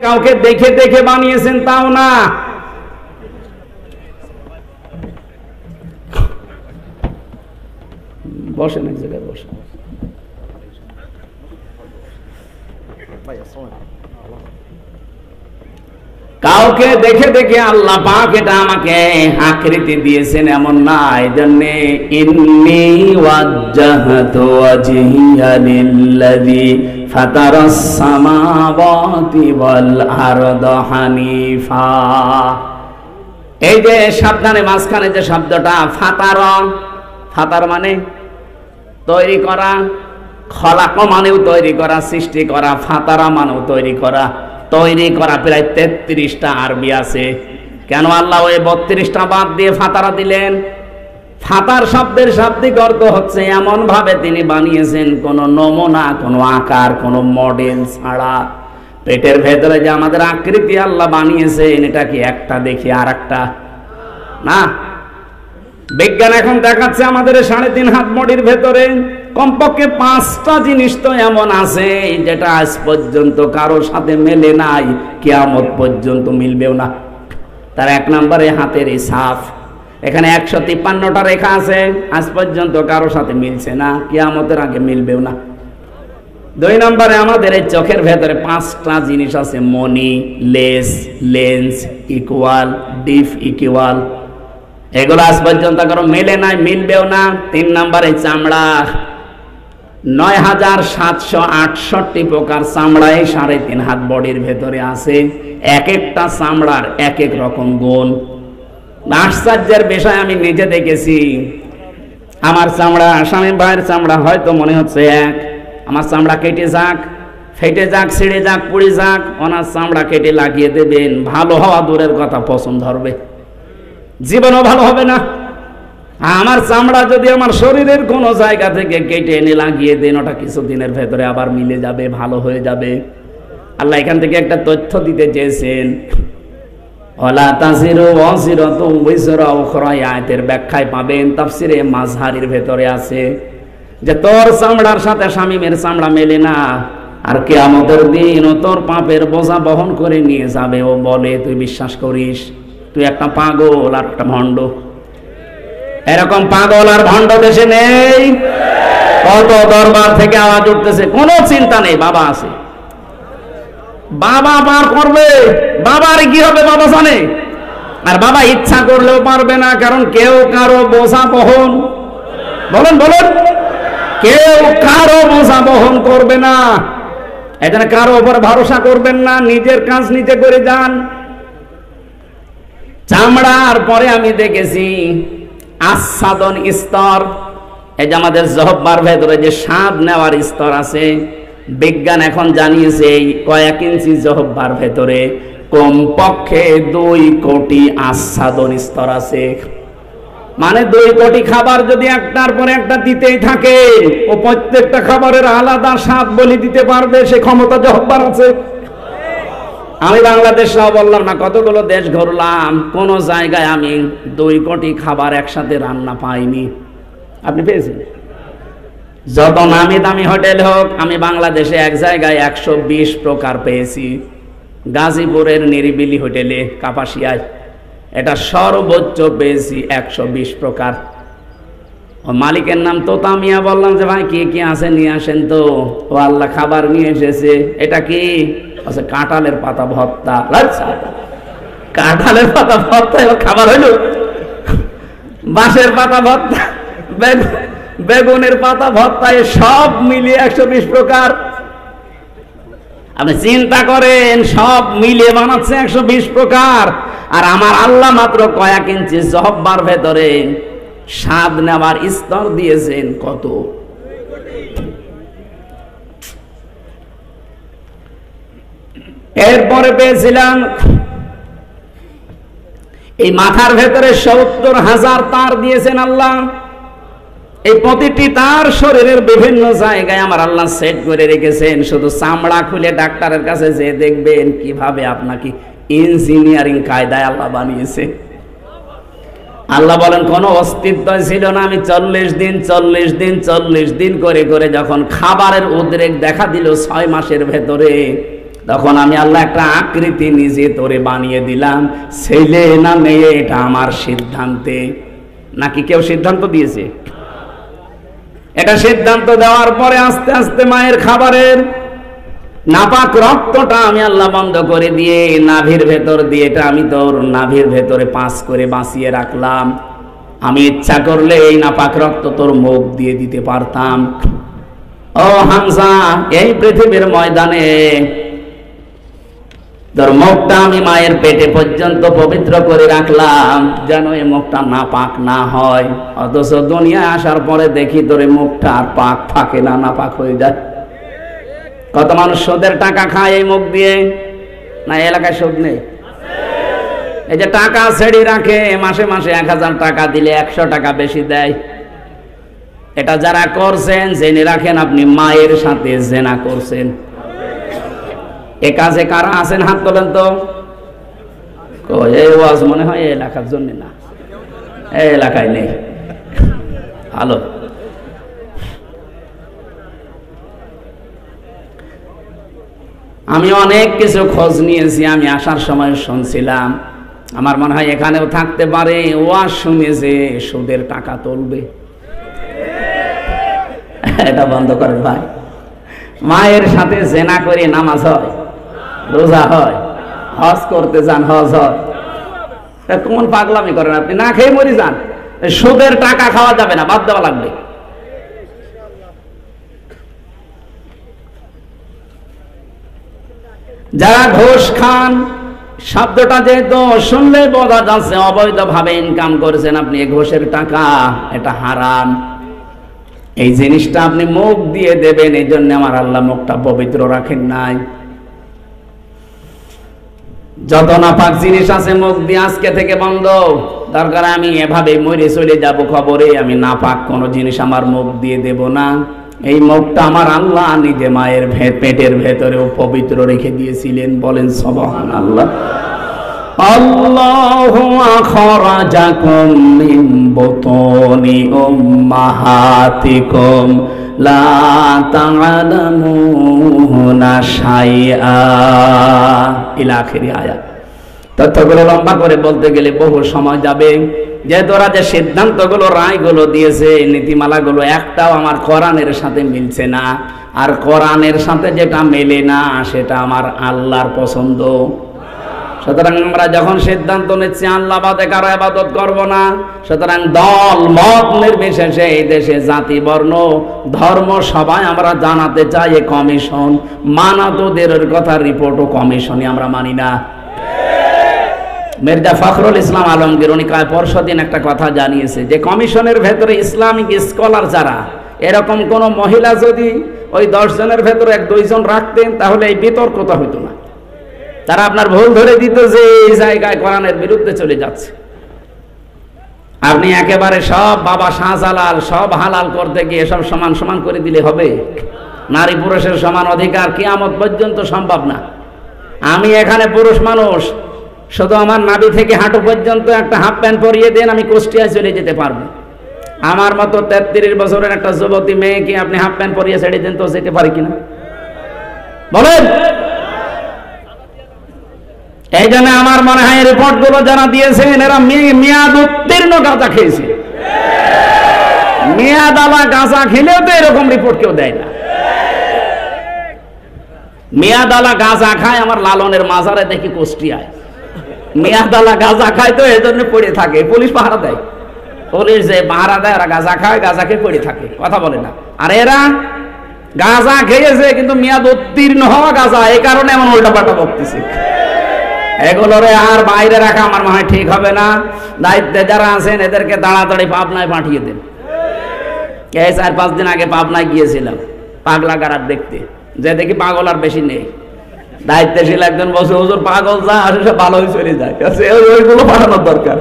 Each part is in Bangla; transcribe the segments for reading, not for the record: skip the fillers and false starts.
কাউকে দেখে দেখে বানিয়েছেন তাও না। বসেন এক জায়গায় বসেন। কাউকে দেখে দেখে আল্লাহ পাক এটা আমাকে আকৃতি দিয়েছেন এমন না। এজন্য ইন্নী ওয়াজ্জাহতু ওয়াজহিয়া লিল্লাযী ফাতারাস সামাওয়াতি ওয়াল আরদা হানিফা। এই যে সাবধানে মাঝখানে যে শব্দটা ফাতারা, ফাতার মানে তৈরি করা, খলাক মানেও তৈরি করা, সৃষ্টি করা, ফাতারা মানেও তৈরি করা। তৈরি করা প্রায় 33টা আরবি আছে। কেন আল্লাহ ওই 32টা বাদ দিয়ে ফাতারা দিলেন? ফাতার শব্দের শাব্দিক অর্থ হচ্ছে এমন ভাবে তিনি বানিয়েছেন কোন নমুনা, কোন আকার, কোন মডেল ছাড়া। পেটের ভেতরে যে আমাদের আকৃতি আল্লাহ বানিয়েছেন এটা কি একটা দেখি আর একটা না। বিজ্ঞান এখন দেখাচ্ছে আমাদের 3.5 হাত বডির ভেতরে কমপক্ষে 5টা জিনিস তো এমন আছে যেটা আজ পর্যন্ত কারোর সাথে মেলে নাই, কিয়ামত পর্যন্ত মিলবেও না। তার 1 নম্বরে হাতের এই ছাপ। এখানে 153টা রেখা আছে, আজ পর্যন্ত কারোর সাথে মিলছে না, কিয়ামতের আগে মিলবেও না। 2 নম্বরে আমাদের এই চোখের ভেতরে 5টা জিনিস আছে, মনি, লেস, লেন্স, ইকুয়াল, ডিপ ইকুয়াল। এগুলো আজ পর্যন্ত কারো মেলে নাই, মিলবেও না। 3 নম্বরে চামড়া। 9768 প্রকার চামড়া এই 3.5 হাত বডির ভেতরে আছে। এক একটা চামড়ার এক এক রকম গুণ। আশ্চর্যের বিষয় আমি নিজে দেখেছি। আমার চামড়া, স্বামী ভাইয়ের চামড়া হয়তো মনে হচ্ছে এক। আমার চামড়া কেটে যাক, ফেটে যাক, ছিঁড়ে যাক, পুড়ে যাক, ওনার চামড়া কেটে লাগিয়ে দেবেন, ভালো হওয়া দূরের কথা পছন্দ হবে, জীবনও ভালো হবে না। আমার চামড়া যদি আমার শরীরের কোনো জায়গা থেকে কেটে এনে লাগিয়ে দেন, ওটা কিছুদিনের ভেতরে আবার মিলে যাবে, ভালো হয়ে যাবে। আল্লাহ এখান থেকে একটা তথ্য দিতে চেয়েছেন, ওয়ালা তাজিরু ওয়াজিরাতুন উযরা উখরা। আয়াতের ব্যাখ্যায় পাবেন, তাফসিরে মাযহারির ভেতরে আছে যে তোর চামড়ার সাথে শামীমের চামড়া মেলে না, আর কিয়ামতের দিন ও তোর পাপের বোঝা বহন করে নিয়ে যাবে। ও বলে তুই বিশ্বাস করিস? তুই একটা পাগল আর একটা ভণ্ড। এরকম পাগল আর ভণ্ড দেশে নেই। কত দরবার থেকে আওয়াজ উঠতেছে, কোনো চিন্তা নেই, বাবা আছে, বাবা পার করবে। বাবার কি হবে বাবা জানে, আর বাবা ইচ্ছা করলেও পারবে না, কারণ কেউ কারো বোঝা বহন, বলেন বলেন, কেউ কারো বোঝা বহন করবে না। এখানে কারো উপর ভরসা করবেন না, নিজের কাজ নিজে করে যান। চামড়ার পরে আমি দেখেছি আস্বাদন স্তর। এই যে আমাদের জহব্বার ভেতরে যে স্বাদ নেওয়ার স্তর আছে, বিজ্ঞান এখন জানিয়েছে এই কয়েক ইঞ্চি জহব্বার ভেতরে কমপক্ষে 2 কোটি আস্বাদন স্তর আছে। মানে 2 কোটি খাবার যদি একটার পরে একটা দিতেই থাকে, ও প্রত্যেকটা খাবারের আলাদা স্বাদ বলে দিতে পারবে, সে ক্ষমতা জহব্বার আছে। আমি বাংলাদেশ সহ বললাম না, কতগুলো দেশ ঘুরলাম, কোন জায়গায় আমি 2 কোটি খাবার একসাথে রান্না পাইনি। আপনি পেয়েছেন? যত নামি দামি হোটেল হোক, আমি বাংলাদেশে এক জায়গায় 120 প্রকার পেয়েছি। গাজীপুরের নিরিবিলি হোটেলে কাপাসিয়ায়, এটা সর্বোচ্চ পেয়েছি 120 প্রকার। ও মালিকের নাম তোতা মিয়া। বললাম যে ভাই কি কি আছে নিয়ে আসেন তো। ও আল্লাহ খাবার নিয়ে এসেছে। এটা কি? আচ্ছা, কাঁঠালের পাতা ভর্তা। আচ্ছা, কাঁঠালের পাতা ভর্তা এবার খাবার হইল? বাঁশের পাতা ভর্তা, বেগুনের পাতা ভর্তা, সব মিলিয়ে 120 প্রকার। আপনি চিন্তা করেন, সব মিলিয়ে বানাচ্ছে 120 প্রকার। আর আমার আল্লাহ মাত্র কয়েক ইঞ্চি জহব্বার ভেতরে স্বাদ নেওয়ার স্তর দিয়েছেন কত। এরপরে পেয়েছিলাম এই মাথার ভেতরে 70,000 তার দিয়েছেন আল্লাহ। এই প্রতিটি তার শরীরের বিভিন্ন জায়গায় আমার আল্লাহ সেট করে রেখেছেন। শুধু চামড়া খুলে ডাক্তারের কাছে যে দেখবেন কিভাবে আপনাকে ইঞ্জিনিয়ারিং কায়দায় আল্লাহ বানিয়েছে। আল্লাহ বলেন কোনো অস্তিত্ব ছিল না। আমি 40 দিন করে করে যখন খাবারের উদ্রেক দেখা দিল 6 মাসের ভেতরে, তখন আমি আল্লাহ একটা আকৃতি নিজে তোরে বানিয়ে দিলাম, ছেলে না মেয়ে এটা আমার সিদ্ধান্তে। নাকি কেউ সিদ্ধান্ত দিয়েছে? এটা সিদ্ধান্ত দেওয়ার পরে আস্তে আস্তে মায়ের খাবারের নাপাক রক্তটা আমি আল্লাহ বন্ধ করে দিয়ে নাভির ভেতর দিয়ে, এটা আমি তোর নাভির ভেতরে পাস করে বাঁচিয়ে রাখলাম। আমি ইচ্ছা করলে এই নাপাক রক্ত তোর মুখ দিয়ে দিতে পারতাম। ও হামজা, এই পৃথিবীর ময়দানে তোর মুখটা আমি মায়ের পেটে পর্যন্ত পবিত্র করে রাখলাম, যেন এই মুখটা নাপাক না হয়। অথচ দুনিয়ায় আসার পরে দেখি তোর এই মুখটা আর পাক থাকে না, নাপাক হয়ে যায়। কত মানুষ সুদের টাকা খায় এই মুখ দিয়ে, না এলাকায় সুদ নেই? এই যে টাকা ছেড়ে রাখে, মাসে মাসে 1000 টাকা দিলে 100 টাকা বেশি দেয়। এটা যারা করছেন জেনে রাখেন আপনি মায়ের সাথে জেনা করছেন। এ কাজে কারা আছেন হাত তোলেন তো। এই ওয়াজ মনে হয় এই এলাকার জন্য না, এই এলাকায় নেই। ভালো, আমি অনেক কিছু খোঁজ নিয়েছি। আমি আসার সময় শুনছিলাম, আমার মনে হয় এখানেও থাকতে পারে, ওয়াজ শুনে যে সুদের টাকা তুলবে। এটা বন্ধ করেন ভাই। মায়ের সাথে জেনা করে নামাজ হয়, রোজা হয়, হজ করতে যান, হজ হয়। কোন পাগলামি করেন আপনি? না খেয়ে মরি যান, সুদের টাকা খাওয়া যাবে না, বাদ দেওয়া লাগবে। যারা ঘুষ খান, শব্দটা যেহেতু শুনলে বোঝা যাচ্ছে অবৈধভাবে ইনকাম করেছেন আপনি এই ঘুষের টাকা, এটা হারাম। এই জিনিসটা আপনি মুখ দিয়ে দেবেন, এই জন্য আমার আল্লাহ মুখটা পবিত্র রাখেন নাই। যত নাপাক জিনিস আছে মুখ দিয়ে আজকে থেকে বন্ধ। দরকার আমি এভাবে মরে চলে যাব খবরে, আমি নাপাক কোনো জিনিস আমার মুখ দিয়ে দেব না। এই মুখটা আমার আল্লাহ নিজে মায়ের পেটের ভেতরেও পবিত্র রেখে দিয়েছিলেন। বলেন সুবহানাল্লাহ। আল্লাহু আখরাজাকুম মিন বুতুনি উম্মাহাতিকুম লা তা'লামুনা শাইআ ইলা আখিরি আয়াত। তথ্যগুলো লম্বা করে বলতে গেলে বহু সময় যাবে। যে তোরা যে সিদ্ধান্তগুলো, রায়গুলো দিয়েছে, নীতিমালাগুলো, একটাও আমার কোরআনের সাথে মিলছে না। আর কোরআনের সাথে যেটা মেলে না সেটা আমার আল্লাহর পছন্দ। সুতরাং আমরা যখন সিদ্ধান্ত নিচ্ছি আল্লাহ বাদে কারো ইবাদত করব না, সুতরাং দল মত নির্বিশেষে এই দেশে জাতি বর্ণ ধর্ম সবাই আমরা জানাতে চাই এ কমিশন মানাতোদের কথা, রিপোর্টও কমিশনই আমরা মানি না। মির্জা ফখরুল ইসলাম আলমগীর উনি পরশুদিন একটা কথা জানিয়েছে যে কমিশনের ভেতরে ইসলামিক স্কলার যারা, এরকম কোন মহিলা যদি ওই 10 জনের ভেতরে 1-2 জন রাখতেন তাহলে এই বিতর্কতা হইতো না। তারা আপনার ভুল ধরে দিত যে এই জায়গায় কোরআনের বিরুদ্ধে চলে যাচ্ছে। আপনি একেবারে সব বাবা শাহজালাল সব হালাল করতে গিয়ে সব সমান সমান করে দিলে হবে? নারী পুরুষের সমান অধিকার কিয়ামত পর্যন্ত সম্ভব না। আমি এখানে পুরুষ মানুষ, শুধু আমার নাভি থেকে হাঁটু পর্যন্ত একটা হাফ প্যান্ট পরিয়ে দেন, আমি কুষ্টিয়ায় চলে যেতে পারবো। আমার মতো 33 বছরের একটা যুবতী মেয়েকে আপনি হাফ প্যান্ট পরিয়ে ছেড়ে দেন তো যেতে পারি কিনা বলেন? এই জন্য আমার মনে হয় রিপোর্ট গুলো যারা দিয়েছেন এরা মেয়াদ উত্তীর্ণ গাঁজা খেয়েছে। মেয়াদ আলা গাঁজা খেলেও তো এরকম রিপোর্ট কেউ দেয় না। মেয়াদ আলা গাঁজা খায় আমার লালনের মাজারে দেখি কুষ্টিয়ায়। মেয়াদ আলা গাঁজা খায় তো এই জন্য পড়ে থাকে, পুলিশ পাহারা দেয়। পুলিশ যে পাহারা দেয় ওরা গাঁজা খায়, গাঁজা খেয়ে পড়ে থাকে, কথা বলে না। আর এরা গাঁজা খেয়েছে কিন্তু মেয়াদ উত্তীর্ণ হওয়া গাঁজা, এই কারণে এমন উল্টাপাল্টা বকতেছে। এগুলোরে আর বাইরে রাখা আমার মনে হয় ঠিক হবে না। দায়িত্বে যারা আছেন এদেরকে তাড়াতাড়ি পাবনায় পাঠিয়ে দেন। এই 4-5 দিন আগে পাবনায় গিয়েছিলাম পাগলা গারার দেখতে, যে দেখি পাগল আর বেশি নেই। দায়িত্বশীল একজন বসে, হুজুর পাগল যা আসে সব ভালো হয়ে চলে যায়, ওইগুলো পাঠানোর দরকার।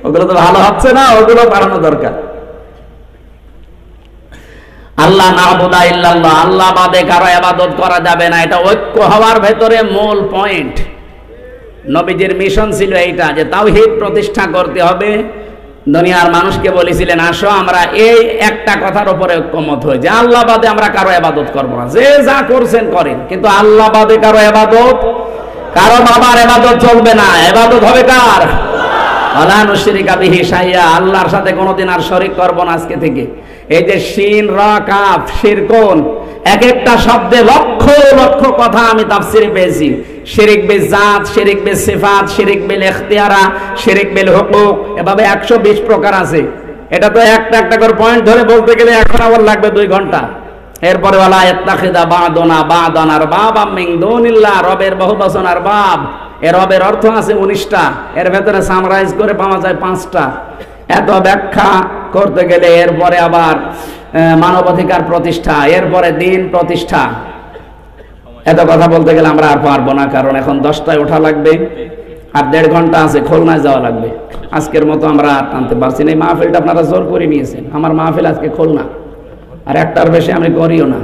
ওগুলো তো ভালো হচ্ছে না, ওগুলো পাঠানো দরকার। আল্লাহ নাবুদা ইল্লাল্লাহ, আল্লাহ বাদে কারো ইবাদত করা যাবে না, এটা ঐক্য হওয়ার ভেতরে মূল পয়েন্ট। নবীজির মিশন ছিল এইটা যে তাওহীদ প্রতিষ্ঠা করতে হবে, দুনিয়ার মানুষকে বলেছিলেন, আসো আমরা এই একটা কথার উপরে ঐক্যমত হই যে আল্লাহ বাদে আমরা কারো ইবাদত করব না, যে যা করছেন করেন, কিন্তু আল্লাহ বাদে কারো ইবাদত, কারো বাবার ইবাদত চলবে না, ইবাদত হবে কার? ওয়ালা নুশরিকা বিহি শাইআ, আল্লাহর সাথে কোনোদিন আর শরীক করব না আজকে থেকে। এই যে শিন রা কাফ শিরকুন, এক একটা শব্দে লক্ষ লক্ষ কথা আমি তাফসিরে পেয়েছি। শিরিক বিল জাত, শিরিক বিল সিফাত, শিরিক বিল ইখতিয়ারা, শিরিক বিল হুকুক, এভাবে 120 প্রকার আছে। এটা তো একটা একটা করে পয়েন্ট ধরে বলতে গেলে এখন আবার লাগবে 2 ঘন্টা। এরপরে ওয়ালা ইত্তাখিদা বা'দুনা বা'দান আরবাবাম মিন দুনিল্লাহ, রবের বহুবচন আরবাব। এর রবের অর্থ আছে 19টা, এর ভেতরে সামরাইজ করে পাওয়া যায় 5টা। এত ব্যাখ্যা করতে গেলে এরপরে আবার মানবাধিকার প্রতিষ্ঠা, এরপরে দিন প্রতিষ্ঠা, এত কথা বলতে গেলে আমরা আর পারবো না, কারণ এখন 10টায় ওঠা লাগবে আর 1.5 ঘন্টা আছে, খুলনায় যাওয়া লাগবে। আজকের মতো আমরা আর টানতে পারছি না। এই মাহফিলটা আপনারা জোর করে নিয়েছেন, আমার মাহফিল আজকে খুলনা, আর একটার বেশি আমি করিও না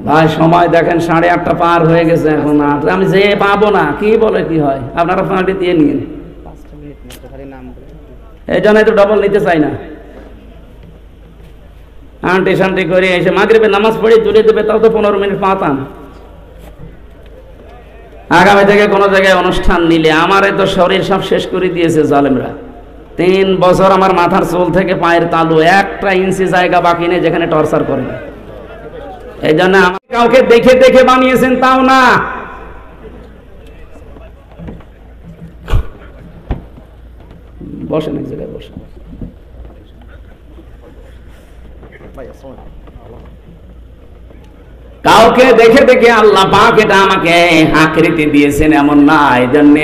ভাই। সময় দেখেন 8:30 পার হয়ে গেছে, এখন আমি যে পাবো না, কি বলে কি হয়, আপনারা পাগড়ি দিয়ে নিন, এই জন্যই তো ডবল নিতে চাই না। আন্টি শান্তি করে এসে মাগরিবের নামাজ পড়ে তুলে দেবে, তাও তো 15 মিনিট পাতাম। আগামী থেকে কোনো জায়গায় অনুষ্ঠান নিলে আমার তো শরীর সব শেষ করে দিয়েছে জালেমরা। 3 বছর আমার মাথার চুল থেকে পায়ের তালু 1 ইঞ্চি জায়গা বাকি নেই যেখানে টর্চার করে না। এই জন্য আমার কাউকে দেখে দেখে বানিয়েছেন তাও না। বসেন, এক জায়গায় বসেন। কাউকে দেখে দেখে আল্লাহ পাক এটা আমাকে আকৃতি দিয়েছেন এমন না। এই জন্য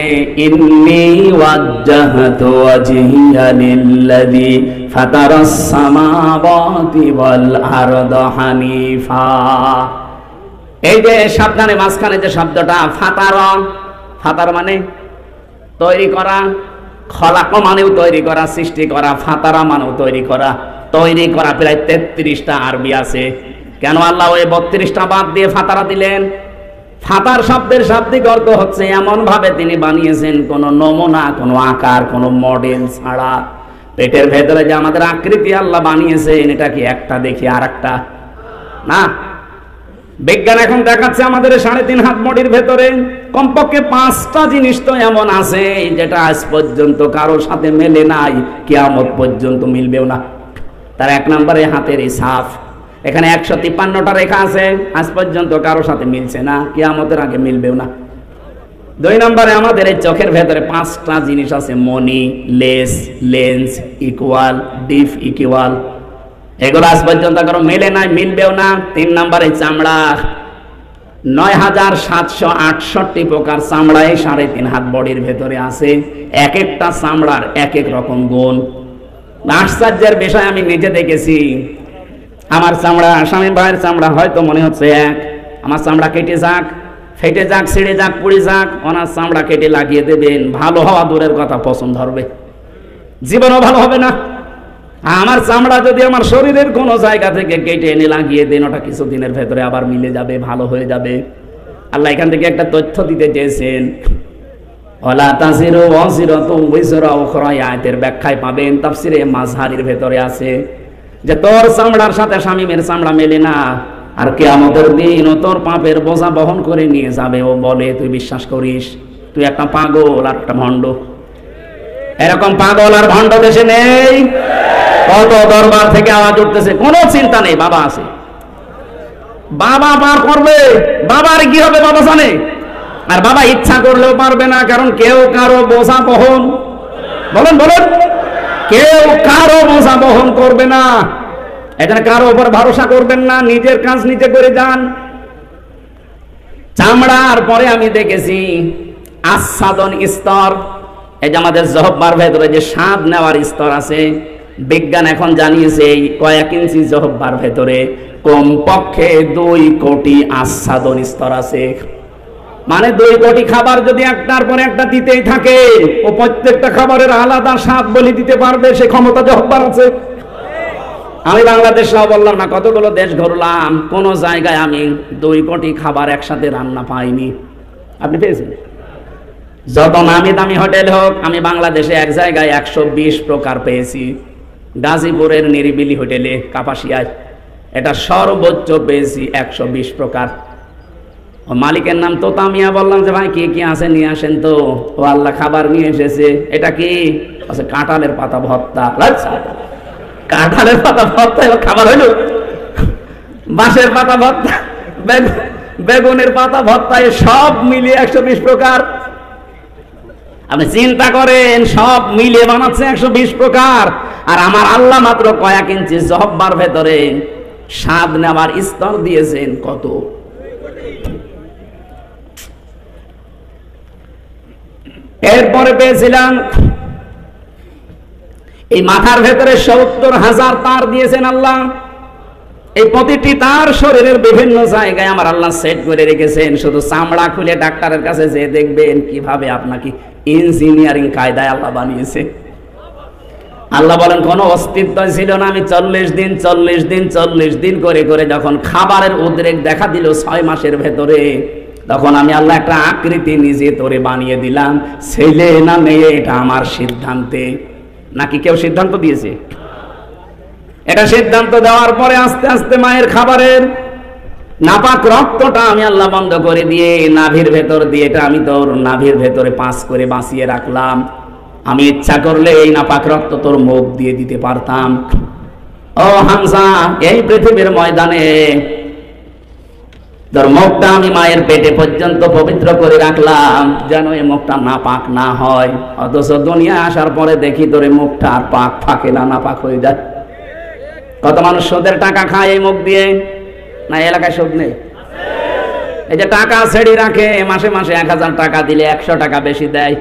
ইন্নী ওয়াজ্জাহতু ওয়াজহিয়া লিল্লাযী ফাতারাস সামাওয়াতি ওয়াল আরদা হানিফা। এই যে সাবধানে মাঝখানে যে শব্দটা ফাতারা, ফাতার মানে তৈরি করা, খলাক মানেও তৈরি করা, সৃষ্টি করা, ফাতারা মানেও তৈরি করা। তৈরি করা প্রায় 33টা আরবি আছে। কেন আল্লাহ ওই 32টা বাদ দিয়ে ফাতারা দিলেন? ফাতার শব্দের শাব্দিক অর্থ হচ্ছে এমন ভাবে তিনি বানিয়েছেন, কোন নমুনা, কোন আকার, কোন মডেল ছাড়া। পেটের ভেতরে যে আমাদের আকৃতি আল্লাহ বানিয়েছেন, এটা কি একটা দেখি আর একটা না। বিজ্ঞান এখন দেখাচ্ছে আমাদের 3.5 হাত বডির ভেতরে কমপক্ষে 5টা জিনিস তো এমন আছে যেটা আজ পর্যন্ত কারোর সাথে মেলে নাই, কিয়ামত পর্যন্ত মিলবেও না। তার 1 নম্বরে হাতের এই ছাপ, এখানে 153টা রেখা আছে, আজ পর্যন্ত কারোর সাথে মিলছে না, কিয়ামতের আগে মিলবেও না। 2 নম্বরে আমাদের এই চোখের ভেতরে 5টা জিনিস আছে, মনি, লেস, লেন্স, ইকুয়াল, ডিপ ইকুয়াল, এগুলো আজ পর্যন্ত কারো মেলে নাই, মিলবেও না। 3 নম্বরে চামড়া, 9768 প্রকার চামড়া এই 3.5 হাত বডির ভেতরে আছে। এক একটা চামড়ার এক এক রকম গুণ। আশ্চর্যের বিষয় আমি নিজে দেখেছি, আমার চামড়া স্বামী ভাইয়ের চামড়া হয়তো মনে হচ্ছে এক, আমার চামড়া কেটে যাক, ফেটে যাক, ছিঁড়ে যাক, পুড়ে যাক, ওনার চামড়া কেটে লাগিয়ে দেবেন, ভালো হওয়া দূরের কথা, পছন্দ হবে, জীবনও ভালো হবে না। আমার চামড়া যদি আমার শরীরের কোনো জায়গা থেকে কেটে এনে লাগিয়ে দেন, ওটা কিছুদিনের ভেতরে আবার মিলে যাবে, ভালো হয়ে যাবে। আল্লাহ এখান থেকে একটা তথ্য দিতে চেয়েছেন, ওয়ালা তাজিরু ওয়াজিরাতুন উযরা উখরা, আয়াতের ব্যাখ্যায় পাবেন, তাফসিরে মাযহারির ভেতরে আছে যে তোর চামড়ার সাথে শামীমের চামড়া মেলে না, আর কিয়ামতের দিন ও তোর পাপের বোঝা বহন করে নিয়ে যাবে। ও বলে তুই বিশ্বাস করিস? তুই একটা পাগল আর একটা ভণ্ড। এরকম পাগল আর ভণ্ড দেশে নেই। কত দরবার থেকে আওয়াজ উঠতেছে, কোনো চিন্তা নেই, বাবা আছে, বাবা পার করবে। বাবার কি হবে বাবা জানে, আর বাবা ইচ্ছা করলেও পারবে না, কারণ কেউ কারো বোঝা বহন, বলেন বলেন, কেউ কারো বোঝা বহন করবে না। এখানে কারো উপর ভরসা করবেন না, নিজের কাজ নিজে করে যান। চামড়ার পরে আমি দেখেছি আস্বাদন স্তর, এই যে আমাদের জহব্বার ভেতরে যে স্বাদ নেওয়ার স্তর আছে, বিজ্ঞান এখন জানিয়েছে এই কয়েক ইঞ্চি জহব্বার ভেতরে কমপক্ষে 2 কোটি আস্বাদন স্তর আছে। মানে 2 কোটি খাবার যদি একটার পর একটা দিতেই থাকে, ও প্রত্যেকটা খাবারের আলাদা স্বাদ বলে দিতে পারবে, সে ক্ষমতা জহব্বার আছে। আমি বাংলাদেশ সহ বললাম না, কতগুলো দেশ ঘুরলাম, কোন জায়গায় আমি 2 কোটি খাবার একসাথে রান্না পাইনি। আপনি পেয়েছেন? যত নামি দামি হোটেল হোক, আমি বাংলাদেশে এক জায়গায় 120 প্রকার পেয়েছি। গাজীপুরের নিরিবিলি হোটেলে কাপাসিয়ায়, এটা সর্বোচ্চ পেয়েছি 120 প্রকার। ও মালিকের নাম তোতা মিয়া। বললাম যে ভাই কি কি আছে নিয়ে আসেন তো। ও আল্লাহ খাবার নিয়ে এসেছে। এটা কি? আচ্ছা, কাঁঠালের পাতা ভর্তা। কাঁঠালের পাতা ভর্তা এবার খাবার হইল? বাঁশের পাতা ভর্তা, বেগুনের পাতা ভর্তা, সব মিলিয়ে 120 প্রকার। আপনি চিন্তা করেন, সব মিলিয়ে বানাচ্ছে 120 প্রকার। আর আমার আল্লাহ মাত্র কয়েক ইঞ্চি জহব্বার ভেতরে স্বাদ নেওয়ার স্তর দিয়েছেন কত। এরপরে পেয়েছিলাম এই মাথার ভেতরে 70,000 তার দিয়েছেন আল্লাহ। এই প্রতিটি তার শরীরের বিভিন্ন জায়গায় আমার আল্লাহ সেট করে রেখেছেন। শুধু চামড়া খুলে ডাক্তারের কাছে যেয়ে দেখবেন কিভাবে আপনাকে ইঞ্জিনিয়ারিং কায়দায় আল্লাহ বানিয়েছে। আল্লাহ বলেন কোনো অস্তিত্ব ছিল না। আমি 40 দিন করে করে যখন খাবারের উদ্রেক দেখা দিল 6 মাসের ভেতরে, তখন আমি আল্লাহ একটা আকৃতি নিজে তোরে বানিয়ে দিলাম। ছেলে না মেয়ে এটা আমার সিদ্ধান্তে। নাকি কেউ সিদ্ধান্ত দিয়েছে? এটা সিদ্ধান্ত দেওয়ার পরে আস্তে আস্তে মায়ের খাবারের নাপাক রক্তটা আমি আল্লাহ বন্ধ করে দিয়ে নাভির ভেতর দিয়ে, এটা আমি তোর নাভির ভেতরে পাস করে বাঁচিয়ে রাখলাম। আমি ইচ্ছা করলে এই নাপাক রক্ত তোর মুখ দিয়ে দিতে পারতাম। ও হামজা, এই পৃথিবীর ময়দানে তোর মুখটা আমি মায়ের পেটে পর্যন্ত পবিত্র করে রাখলাম যেন এই মুখটা নাপাক না হয়। অথচ দুনিয়া আসার পরে দেখি তোর এই মুখটা আর পাক থাকে না, নাপাক হয়ে যায়। কত মানুষ সুদের টাকা খায় এই মুখ দিয়ে। না এলাকায় সুদ নেই? এই যে টাকা ছেড়ে রাখে, মাসে মাসে 1000 টাকা দিলে 100 টাকা বেশি দেয়।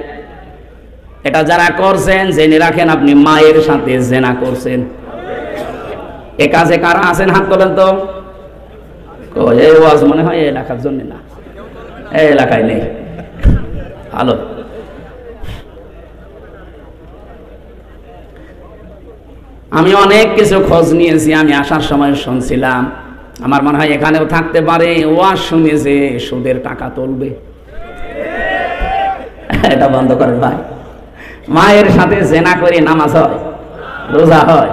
এটা যারা করছেন জেনে রাখেন আপনি মায়ের সাথে জেনা করছেন। এ কাজে কারা আছেন হাত তোলেন তো। এই ওয়াজ মনে হয় এলাকার জন্য না, এই এলাকায় নেই। ভালো। আমি অনেক কিছু খোঁজ নিয়েছি। আমি আসার সময় শুনছিলাম, আমার মনে হয় এখানেও থাকতে পারে, ওয়াজ শুনে যে সুদের টাকা তুলবে। এটা বন্ধ করেন ভাই। মায়ের সাথে জেনা করে নামাজ হয়, রোজা হয়,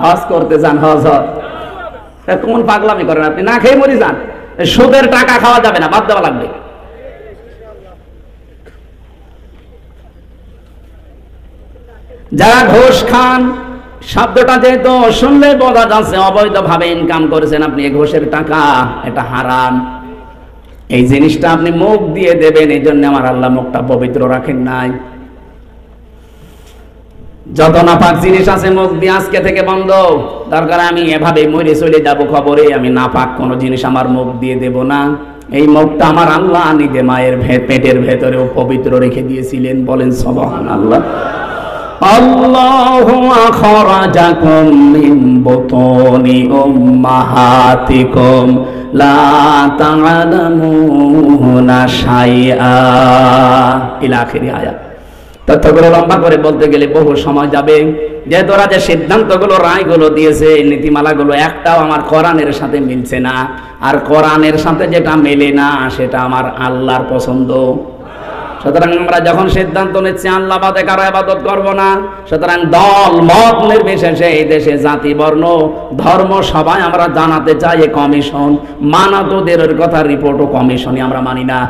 হজ করতে যান, হজ হয়। কোন পাগলামি করেন আপনি? না খেয়ে মরি যান। সুদের টাকা খাওয়া যাবে না, বাদ দেওয়া লাগবে। যারা ঘুষ খান, শব্দটা যেহেতু শুনলে বোঝা যাচ্ছে অবৈধভাবে ইনকাম করেছেন আপনি এই ঘুষের টাকা, এটা হারাম। এই জিনিসটা আপনি মুখ দিয়ে দেবেন, এই জন্য আমার আল্লাহ মুখটা পবিত্র রাখেন নাই। যত নাপাক জিনিস আছে মুখ দিয়ে আজকে থেকে বন্ধ। দরকার আমি এভাবে মরে চলে যাব খবরে, আমি নাপাক কোনো জিনিস আমার মুখ দিয়ে দেব না। এই মুখটা আমার আল্লাহ নিজে মায়ের পেটের ভেতরেও পবিত্র রেখে দিয়েছিলেন। বলেন সুবহানাল্লাহ। আল্লাহু আখরাজাকুম মিন বুতুনি উম্মাহাতিকুম লা তা'লামুনা শাইআ ইলা আখিরি আয়াত। তথ্যগুলো লম্বা করে বলতে গেলে বহু সময় যাবে। যে তোরা যে সিদ্ধান্তগুলো, রায়গুলো দিয়েছে, নীতিমালাগুলো একটাও আমার কোরআনের সাথে মিলছে না। আর কোরআনের সাথে যেটা মেলে না সেটা আমার আল্লাহর পছন্দ। সুতরাং আমরা যখন সিদ্ধান্ত নিচ্ছি আল্লাহ বাদে কারো ইবাদত করব না, সুতরাং দল মত নির্বিশেষে এই দেশে জাতি বর্ণ ধর্ম সবাই আমরা জানাতে চাই এ কমিশন মানাতোদের কথা, রিপোর্ট ও কমিশনই আমরা মানি না।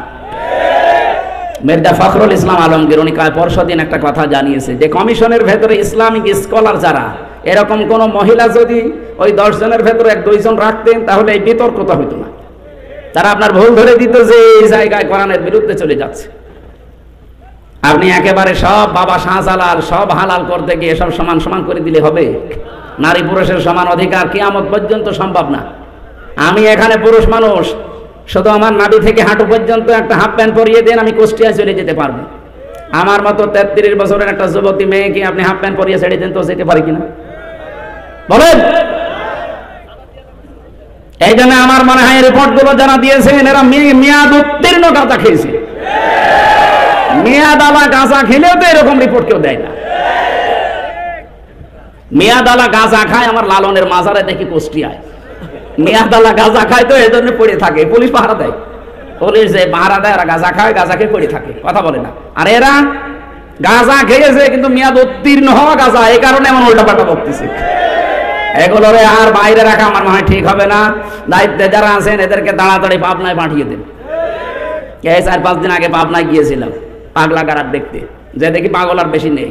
মির্জা ফখরুল ইসলাম আলমগীর উনি পরশুদিন একটা কথা জানিয়েছে যে কমিশনের ভেতরে ইসলামিক স্কলার যারা, এরকম কোন মহিলা যদি ওই 10 জনের ভেতরে 1-2 জন রাখতেন তাহলে এই বিতর্কতা হইতো না। তারা আপনার ভুল ধরে দিত যে এই জায়গায় কোরআনের বিরুদ্ধে চলে যাচ্ছে। আপনি একেবারে সব বাবা শাহজালাল সব হালাল করতে গিয়ে সব সমান সমান করে দিলে হবে? নারী পুরুষের সমান অধিকার কিয়ামত পর্যন্ত সম্ভব না। আমি এখানে পুরুষ মানুষ, শুধু আমার নাভি থেকে হাঁটু পর্যন্ত একটা হাফ প্যান্ট পরিয়ে দেন, আমি কুষ্টিয়ায় চলে যেতে পারবো। আমার মতো 33 বছরের একটা যুবতী মেয়েকে আপনি হাফ প্যান্ট পরিয়ে ছেড়ে দেন তো যেতে পারি কিনা বলেন? এই জন্য আমার মনে হয় রিপোর্ট গুলো যারা দিয়েছেন এরা মেয়াদ উত্তীর্ণ গাঁজা খেয়েছে। মেয়াদ আলা গাঁজা খেলেও তো এরকম রিপোর্ট কেউ দেয় না। মেয়াদ আলা গাঁজা খায় আমার লালনের মাজারে দেখি কুষ্টিয়ায়। মেয়াদালা গাঁজা খায় তো এই জন্য পড়ে থাকে, পুলিশ পাহারা দেয়। পুলিশ যে পাহারা দেয়, ওরা গাঁজা খায়, গাঁজা খেয়ে পড়ে থাকে, কথা বলে না। আর এরা গাঁজা খেয়েছে কিন্তু মেয়াদ উত্তীর্ণ হওয়া গাঁজা, এই কারণে এমন উল্টাপাল্টা বকতেছে। এগুলোরে আর বাইরে রাখা আমার মনে হয় ঠিক হবে না। দায়িত্বে যারা আছেন এদেরকে তাড়াতাড়ি পাবনায় পাঠিয়ে দেন। এই 4-5 দিন আগে পাবনায় গিয়েছিলাম পাগলা গারার দেখতে, যে দেখি পাগল আর বেশি নেই।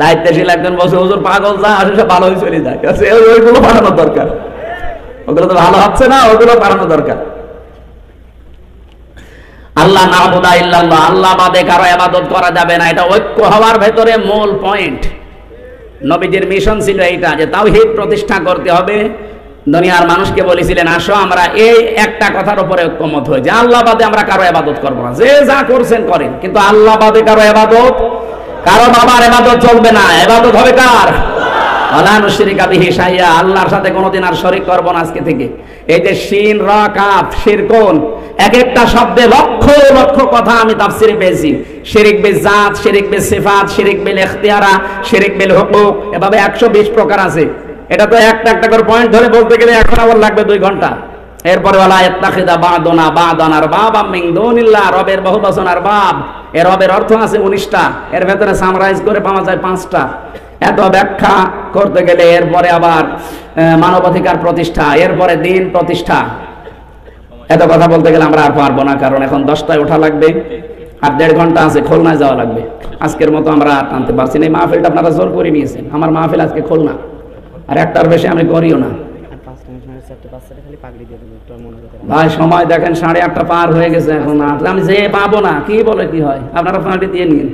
দায়িত্বশীল একজন বসে, হুজুর পাগল যা আসে সব ভালো হয়ে চলে যায়, ওইগুলো পাঠানো দরকার। ওগুলো তো ভালো হচ্ছে না, ওগুলো পাঠানো দরকার। আল্লাহ নাবুদা ইল্লাল্লাহ, আল্লাহ বাদে কারো ইবাদত করা যাবে না, এটা ঐক্য হওয়ার ভেতরে মূল পয়েন্ট। নবীজির মিশন ছিল এইটা, যে তাওহীদ প্রতিষ্ঠা করতে হবে। দুনিয়ার মানুষকে বলেছিলেন, আসো আমরা এই একটা কথার উপরে ঐক্যমত হই যে আল্লাহ বাদে আমরা কারো ইবাদত করব না, যে যা করছেন করেন, কিন্তু আল্লাহ বাদে কারো ইবাদত, কারো বাবার ইবাদত চলবে না, ইবাদত হবে কার? ওয়ালা নুশরিকা বিহি শাইআ, আল্লাহর সাথে কোনোদিন আর শরীক করব না আজকে থেকে। এই যে শিন রা কাফ শিরকুন, এক একটা শব্দে লক্ষ লক্ষ কথা আমি তাফসিরে পেয়েছি। শিরিক বিল জাত, শিরিক বিল সিফাত, শিরিক বিল ইখতিয়ারা, শিরিক বিল হুকুক, এভাবে 120 প্রকার আছে। এটা তো একটা একটা করে পয়েন্ট ধরে বলতে গেলে এখন আবার লাগবে 2 ঘন্টা। এরপরে ওয়ালা ইত্তাখিদা বা'দুনা বা'দান আরবাবা মিন দুনিল্লাহ, রবের বহুবচন আরবাব, এর রবের অর্থ আছে 19টা, এর ভেতরে সামরাইজ করে পাওয়া যায় 5টা। এত ব্যাখ্যা করতে গেলে এরপরে আবার মানবাধিকার প্রতিষ্ঠা, এরপরে দিন প্রতিষ্ঠা, এত কথা বলতে গেলে আমরা আর পারবো না, কারণ এখন 10টায় ওঠা লাগবে, আর 1.5 ঘন্টা আছে, খুলনায় যাওয়া লাগবে। আজকের মতো আমরা আর টানতে পারছি না। এই মাহফিলটা আপনারা জোর করে নিয়েছেন, আমার মাহফিল আজকে খুলনা, আর একটার বেশি আমি করিও না ভাই। সময় দেখেন 8:30 পার হয়ে গেছে, এখন আমি যে পাবো না, কি বলে কি হয়, আপনারা পার্টি দিয়ে নিন।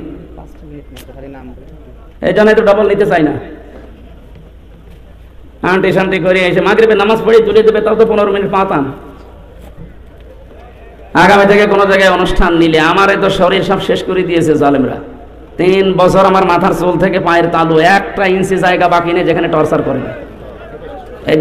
এই জন্য একটু ডবল নিতে চাই না। আন্টি শান্তি করে এসে মাগরিবের নামাজ পড়ে তুলে দেবে, তাও তো 15 মিনিট পাতাম। আগামী থেকে কোনো জায়গায় অনুষ্ঠান নিলে আমার তো শরীর সব শেষ করে দিয়েছে জালেমরা। 3 বছর আমার মাথার চুল থেকে পায়ের তালু 1 ইঞ্চি জায়গা বাকি নেই যেখানে টর্চার করে। এই